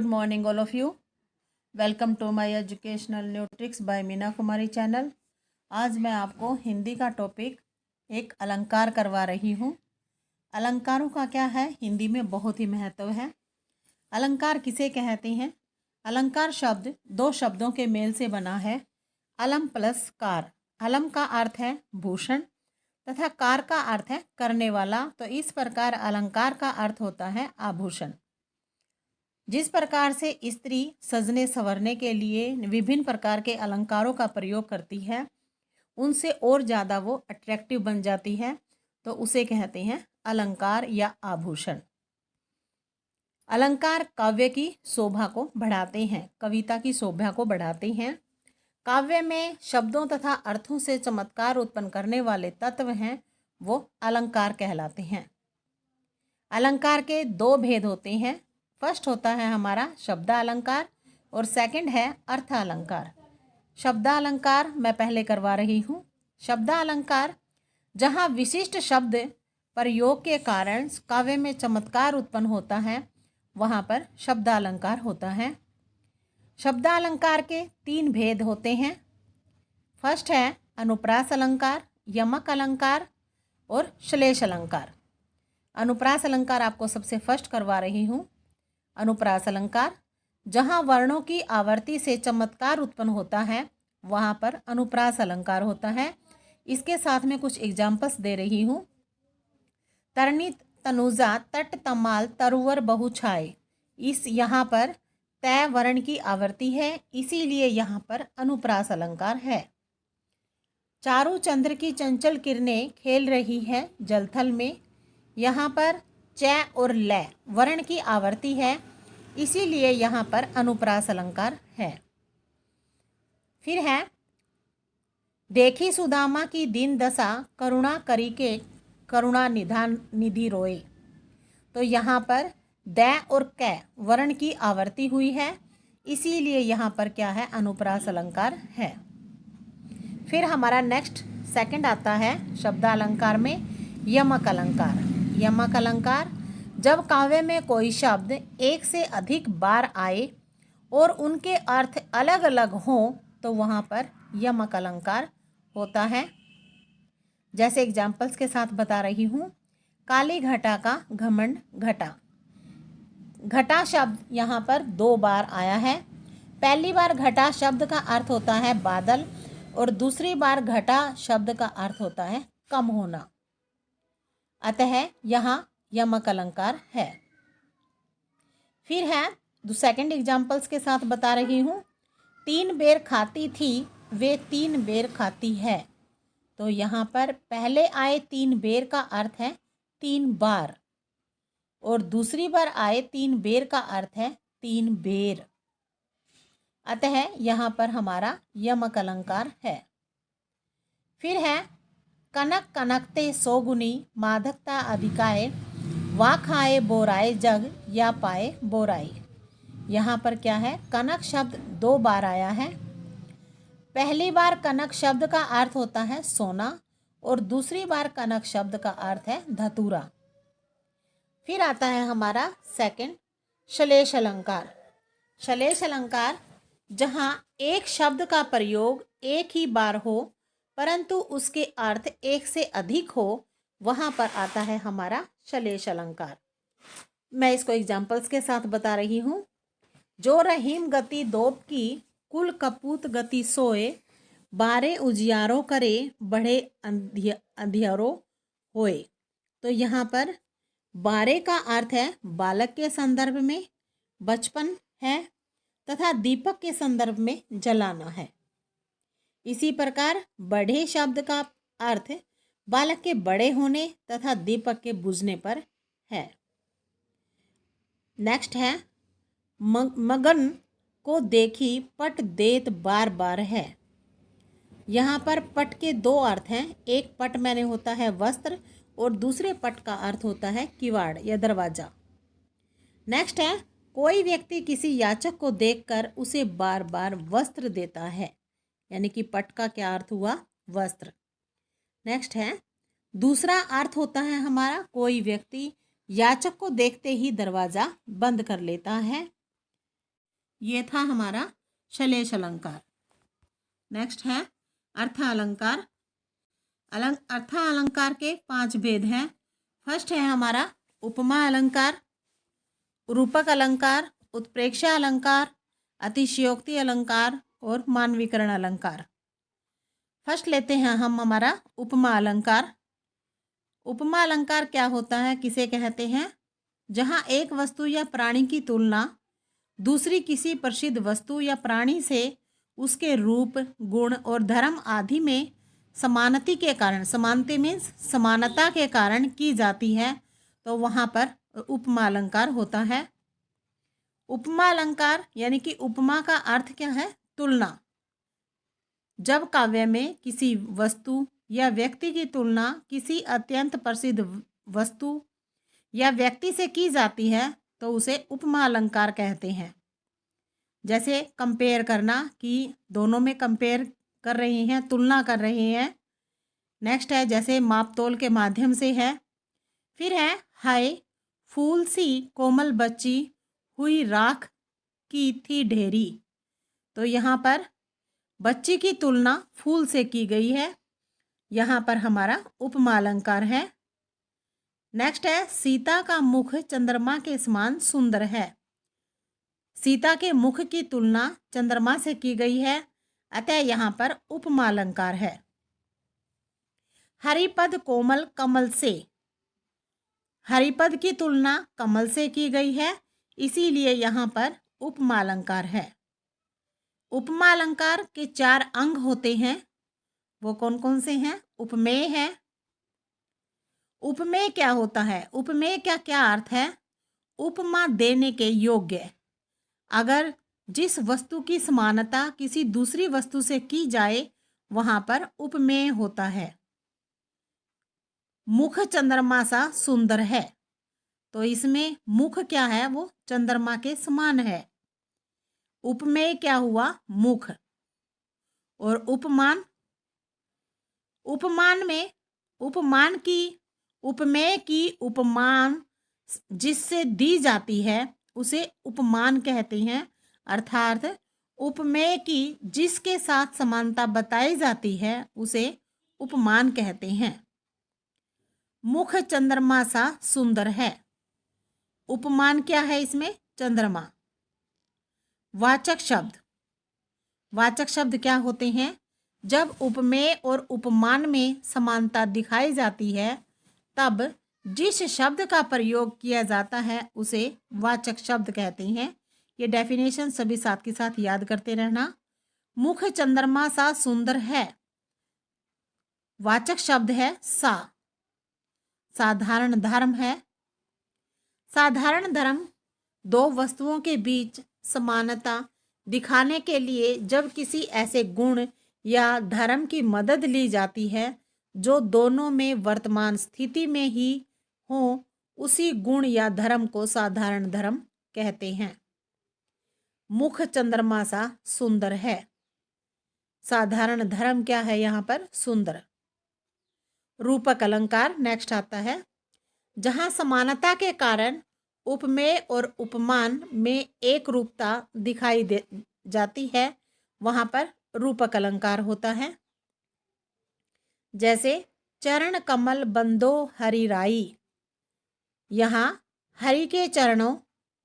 morning all of you. Welcome to my educational new tricks by Meena Kumari channel. आज मैं आपको हिंदी का टॉपिक एक अलंकार करवा रही हूँ। अलंकारों का क्या है, हिंदी में बहुत ही महत्व है। अलंकार किसे कहते हैं? अलंकार शब्द दो शब्दों के मेल से बना है, अलम प्लस कार। अलम का अर्थ है भूषण तथा कार का अर्थ है करने वाला। तो इस प्रकार अलंकार का अर्थ होता है आभूषण। जिस प्रकार से स्त्री सजने संवरने के लिए विभिन्न प्रकार के अलंकारों का प्रयोग करती है, उनसे और ज़्यादा वो अट्रैक्टिव बन जाती है, तो उसे कहते हैं अलंकार या आभूषण। अलंकार काव्य की शोभा को बढ़ाते हैं, कविता की शोभा को बढ़ाते हैं। काव्य में शब्दों तथा अर्थों से चमत्कार उत्पन्न करने वाले तत्व हैं, वो अलंकार कहलाते हैं। अलंकार के दो भेद होते हैं। फर्स्ट होता है हमारा शब्दालंकार और सेकंड है अर्थालंकार। शब्दालंकार मैं पहले करवा रही हूँ। शब्दालंकार जहाँ विशिष्ट शब्द प्रयोग के कारण काव्य में चमत्कार उत्पन्न होता है, वहाँ पर शब्दालंकार होता है। शब्दालंकार के तीन भेद होते हैं। फर्स्ट है अनुप्रास अलंकार, यमक अलंकार और श्लेष अलंकार। अनुप्रास अलंकार आपको सबसे फर्स्ट करवा रही हूँ। अनुप्रास अलंकार जहाँ वर्णों की आवर्ती से चमत्कार उत्पन्न होता है, वहाँ पर अनुप्रास अलंकार होता है। इसके साथ में कुछ एग्जाम्पल्स दे रही हूँ। तरणी तनुजा तट तमाल तरुवर बहु छाए, इस यहाँ पर तय वर्ण की आवर्ती है, इसीलिए यहाँ पर अनुप्रास अलंकार है। चारु चंद्र की चंचल किरणें खेल रही है जलथल में, यहाँ पर च और ल वर्ण की आवर्ती है, इसीलिए यहाँ पर अनुप्रास अलंकार है। फिर है देखी सुदामा की दीन दशा करुणा करी के करुणा निधान निधि रोए, तो यहाँ पर द और क वर्ण की आवर्ती हुई है, इसीलिए यहाँ पर क्या है, अनुप्रास अलंकार है। फिर हमारा नेक्स्ट सेकंड आता है शब्दालंकार में यमक अलंकार। यमक अलंकार जब काव्य में कोई शब्द एक से अधिक बार आए और उनके अर्थ अलग अलग हों, तो वहाँ पर यमक अलंकार होता है। जैसे एग्जाम्पल्स के साथ बता रही हूँ। काली घटा का घमंड घटा। घटा शब्द यहाँ पर दो बार आया है। पहली बार घटा शब्द का अर्थ होता है बादल और दूसरी बार घटा शब्द का अर्थ होता है कम होना, अतः यहाँ यमक अलंकार है। फिर है सेकंड एग्जाम्पल्स के साथ बता रही हूँ। तीन बेर खाती थी वे तीन बेर खाती है, तो यहाँ पर पहले आए तीन बेर का अर्थ है तीन बार और दूसरी बार आए तीन बेर का अर्थ है तीन बेर, अतः यहाँ पर हमारा यमक अलंकार है। फिर है कनक कनकते सौगुनी मादकता अधिकाए, वा खाए बोराए जग या पाए बोराई। यहाँ पर क्या है, कनक शब्द दो बार आया है। पहली बार कनक शब्द का अर्थ होता है सोना और दूसरी बार कनक शब्द का अर्थ है धतूरा। फिर आता है हमारा सेकंड श्लेष अलंकार। श्लेष अलंकार जहाँ एक शब्द का प्रयोग एक ही बार हो परंतु उसके अर्थ एक से अधिक हो, वहाँ पर आता है हमारा श्लेष अलंकार। मैं इसको एग्जाम्पल्स के साथ बता रही हूँ। जो रहीम गति दोप की कुल कपूत गति सोए, बारे उजियारो करे बढ़े अंधियारो होए, तो यहाँ पर बारे का अर्थ है बालक के संदर्भ में बचपन है तथा दीपक के संदर्भ में जलाना है। इसी प्रकार बढ़े शब्द का अर्थ बालक के बड़े होने तथा दीपक के बुझने पर है। नेक्स्ट है मगन को देखी पट देत बार बार है। यहाँ पर पट के दो अर्थ हैं। एक पट मैंने होता है वस्त्र और दूसरे पट का अर्थ होता है किवाड़ या दरवाजा। नेक्स्ट है कोई व्यक्ति किसी याचक को देखकर उसे बार बार वस्त्र देता है, यानी कि पट का क्या अर्थ हुआ, वस्त्र। नेक्स्ट है दूसरा अर्थ होता है हमारा कोई व्यक्ति याचक को देखते ही दरवाज़ा बंद कर लेता है। ये था हमारा श्लेष अलंकार। नेक्स्ट है अर्थ अलंकार। अर्थ अलंकार के 5 भेद हैं। फर्स्ट है हमारा उपमा अलंकार, रूपक अलंकार, उत्प्रेक्षा अलंकार, अतिशयोक्ति अलंकार और मानवीकरण अलंकार। फर्स्ट लेते हैं हम हमारा उपमा अलंकार। उपमा अलंकार क्या होता है, किसे कहते हैं? जहाँ एक वस्तु या प्राणी की तुलना दूसरी किसी प्रसिद्ध वस्तु या प्राणी से उसके रूप, गुण और धर्म आदि में समानता के कारण, समानता मीन्स समानता के कारण की जाती है, तो वहाँ पर उपमा अलंकार होता है। उपमा अलंकार यानी कि उपमा का अर्थ क्या है? तुलना। जब काव्य में किसी वस्तु या व्यक्ति की तुलना किसी अत्यंत प्रसिद्ध वस्तु या व्यक्ति से की जाती है तो उसे उपमा अलंकार कहते हैं। जैसे कंपेयर करना, कि दोनों में कंपेयर कर रहे हैं, तुलना कर रहे हैं। नेक्स्ट है जैसे मापतोल के माध्यम से है। फिर है हाय फूल सी कोमल बच्ची हुई राख की थी ढेरी। तो यहाँ पर बच्ची की तुलना फूल से की गई है, यहाँ पर हमारा उपमा अलंकार है। नेक्स्ट है सीता का मुख चंद्रमा के समान सुंदर है। सीता के मुख की तुलना चंद्रमा से की गई है, अतः यहाँ पर उपमा अलंकार है। हरिपद कोमल कमल से, हरिपद की तुलना कमल से की गई है, इसीलिए यहाँ पर उपमा अलंकार है। उपमा अलंकार के 4 अंग होते हैं, वो कौन कौन से हैं? उपमेय है। उपमेय क्या होता है? उपमेय का क्या अर्थ है? उपमा देने के योग्य। अगर जिस वस्तु की समानता किसी दूसरी वस्तु से की जाए वहां पर उपमेय होता है। मुख चंद्रमा सा सुंदर है, तो इसमें मुख क्या है? वो चंद्रमा के समान है। उपमेय क्या हुआ? मुख। और उपमान, उपमान में उपमान की, उपमेय की उपमान जिससे दी जाती है उसे उपमान कहते हैं। अर्थात उपमेय की जिसके साथ समानता बताई जाती है उसे उपमान कहते हैं। मुख चंद्रमा सा सुंदर है, उपमान क्या है इसमें? चंद्रमा। वाचक शब्द, वाचक शब्द क्या होते हैं? जब उपमेय और उपमान में समानता दिखाई जाती है तब जिस शब्द का प्रयोग किया जाता है उसे वाचक शब्द कहते हैं। ये डेफिनेशन सभी साथ के साथ याद करते रहना। मुख चंद्रमा सा सुंदर है, वाचक शब्द है सा। साधारण धर्म है। साधारण धर्म 2 वस्तुओं के बीच समानता दिखाने के लिए जब किसी ऐसे गुण या धर्म की मदद ली जाती है जो दोनों में वर्तमान स्थिति में ही हो, उसी गुण या धर्म को साधारण धर्म कहते हैं। मुख चंद्रमा सा सुंदर है, साधारण धर्म क्या है यहाँ पर? सुंदर। रूपक अलंकार नेक्स्ट आता है। जहाँ समानता के कारण उपमेय और उपमान में एक रूपता दिखाई दे जाती है वहाँ पर रूपक अलंकार होता है। जैसे चरण कमल बंदो हरि राई, यहाँ हरि के चरणों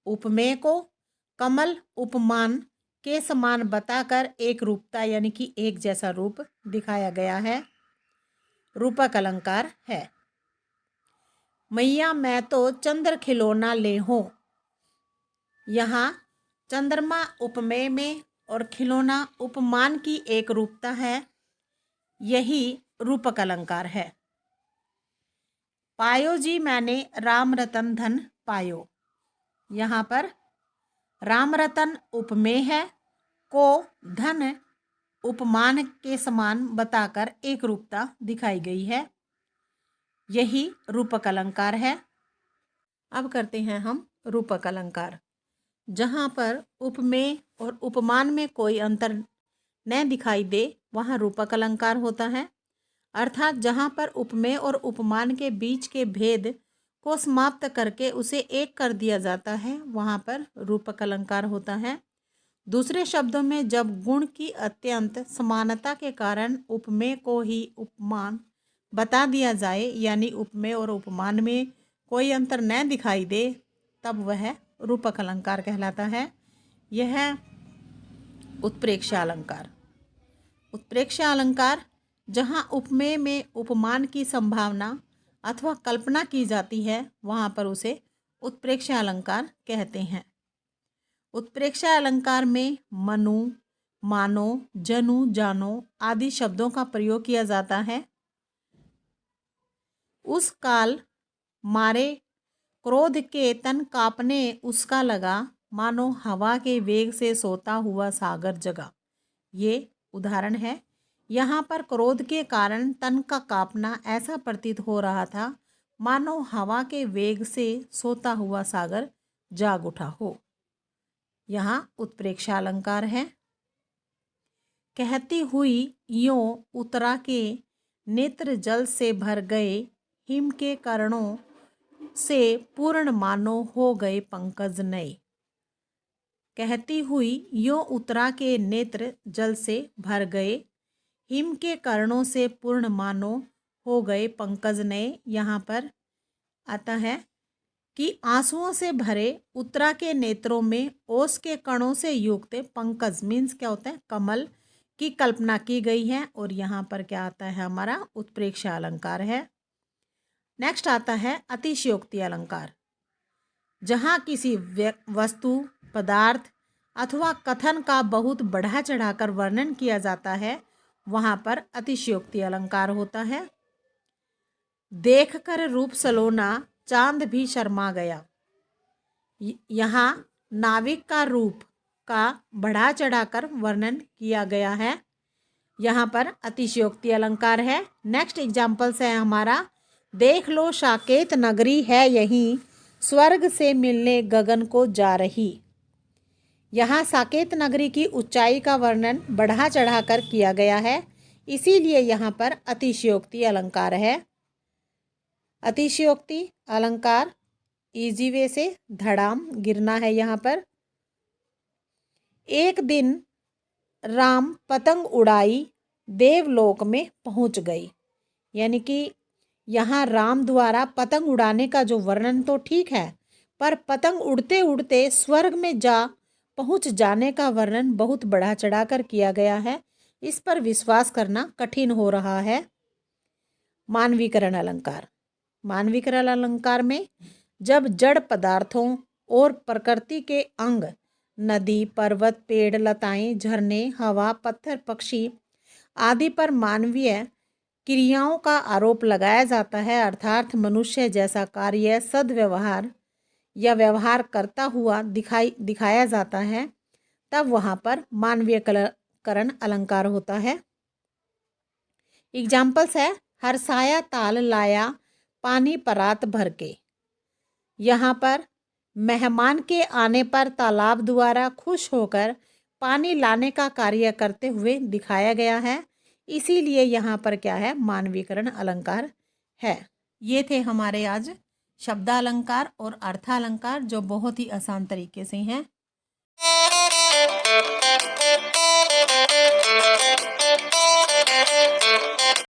उपमेय को, कमल उपमान के समान बताकर एक रूपता यानी कि एक जैसा रूप दिखाया गया है, रूपक अलंकार है। मैया मैं तो चंद्र खिलौना ले हो, यहाँ चंद्रमा उपमेय में और खिलौना उपमान की एक रूपता है, यही रूपक अलंकार है। पायो जी मैंने राम रतन धन पायो, यहाँ पर राम रतन उपमेय है, को धन उपमान के समान बताकर एक रूपता दिखाई गई है, यही रूपक अलंकार है। अब करते हैं हम रूपक अलंकार। जहाँ पर उपमेय और उपमान में कोई अंतर न दिखाई दे वहाँ रूपक अलंकार होता है। अर्थात जहाँ पर उपमेय और उपमान के बीच के भेद को समाप्त करके उसे एक कर दिया जाता है वहाँ पर रूपक अलंकार होता है। दूसरे शब्दों में जब गुण की अत्यंत समानता के कारण उपमेय को ही उपमान बता दिया जाए, यानी उपमेय और उपमान में कोई अंतर न दिखाई दे, तब वह रूपक अलंकार कहलाता है। यह उत्प्रेक्षा अलंकार। उत्प्रेक्षा अलंकार जहाँ उपमेय में उपमान की संभावना अथवा कल्पना की जाती है, वहाँ पर उसे उत्प्रेक्षा अलंकार कहते हैं। उत्प्रेक्षा अलंकार में मनु, मानो, जनु, जानो आदि शब्दों का प्रयोग किया जाता है। उस काल मारे क्रोध के तन कांपने उसका लगा, मानो हवा के वेग से सोता हुआ सागर जगा। ये उदाहरण है। यहाँ पर क्रोध के कारण तन का कांपना ऐसा प्रतीत हो रहा था मानो हवा के वेग से सोता हुआ सागर जाग उठा हो। यहाँ उत्प्रेक्षा अलंकार है। कहती हुई यों उतरा के नेत्र जल से भर गए, हिम के करणों से पूर्ण मानो हो गए पंकज नए। कहती हुई यों उतरा के नेत्र जल से भर गए, हिम के करणों से पूर्ण मानो हो गए पंकज नए। यहाँ पर आता है कि आंसुओं से भरे उत्तरा के नेत्रों में ओस के कणों से युक्त पंकज मीन्स क्या होता है, कमल की कल्पना की गई है। और यहाँ पर क्या आता है, हमारा उत्प्रेक्षा अलंकार है। नेक्स्ट आता है अतिशयोक्ति अलंकार। जहाँ किसी वस्तु, पदार्थ अथवा कथन का बहुत बढ़ा चढ़ाकर वर्णन किया जाता है, वहाँ पर अतिशयोक्ति अलंकार होता है। देखकर रूप सलोना चांद भी शर्मा गया। यहाँ नाविक का रूप का बढ़ा चढ़ाकर वर्णन किया गया है। यहाँ पर अतिशयोक्ति अलंकार है। नेक्स्ट एग्जाम्पल्स है हमारा, देख लो साकेत नगरी है यहीं, स्वर्ग से मिलने गगन को जा रही। यहाँ साकेत नगरी की ऊंचाई का वर्णन बढ़ा चढ़ाकर किया गया है, इसीलिए यहाँ पर अतिशयोक्ति अलंकार है। अतिशयोक्ति अलंकार इजी वे से धड़ाम गिरना है। यहाँ पर एक दिन राम पतंग उड़ाई, देवलोक में पहुँच गई। यानी कि यहाँ राम द्वारा पतंग उड़ाने का जो वर्णन तो ठीक है, पर पतंग उड़ते उड़ते स्वर्ग में जा पहुँच जाने का वर्णन बहुत बढ़ा चढ़ाकर किया गया है। इस पर विश्वास करना कठिन हो रहा है। मानवीकरण अलंकार। मानवीकरण अलंकार में जब जड़ पदार्थों और प्रकृति के अंग, नदी, पर्वत, पेड़, लताएं, झरने, हवा, पत्थर, पक्षी आदि पर मानवीय क्रियाओं का आरोप लगाया जाता है, अर्थात मनुष्य जैसा कार्य, सद्व्यवहार या व्यवहार करता हुआ दिखाया जाता है, तब वहाँ पर मानवीयकरण अलंकार होता है। एग्जाम्पल्स है, हरसाया ताल लाया पानी परात भर के। यहाँ पर मेहमान के आने पर तालाब द्वारा खुश होकर पानी लाने का कार्य करते हुए दिखाया गया है, इसीलिए यहाँ पर क्या है, मानवीकरण अलंकार है। ये थे हमारे आज शब्दालंकार और अर्थालंकार, जो बहुत ही आसान तरीके से हैं।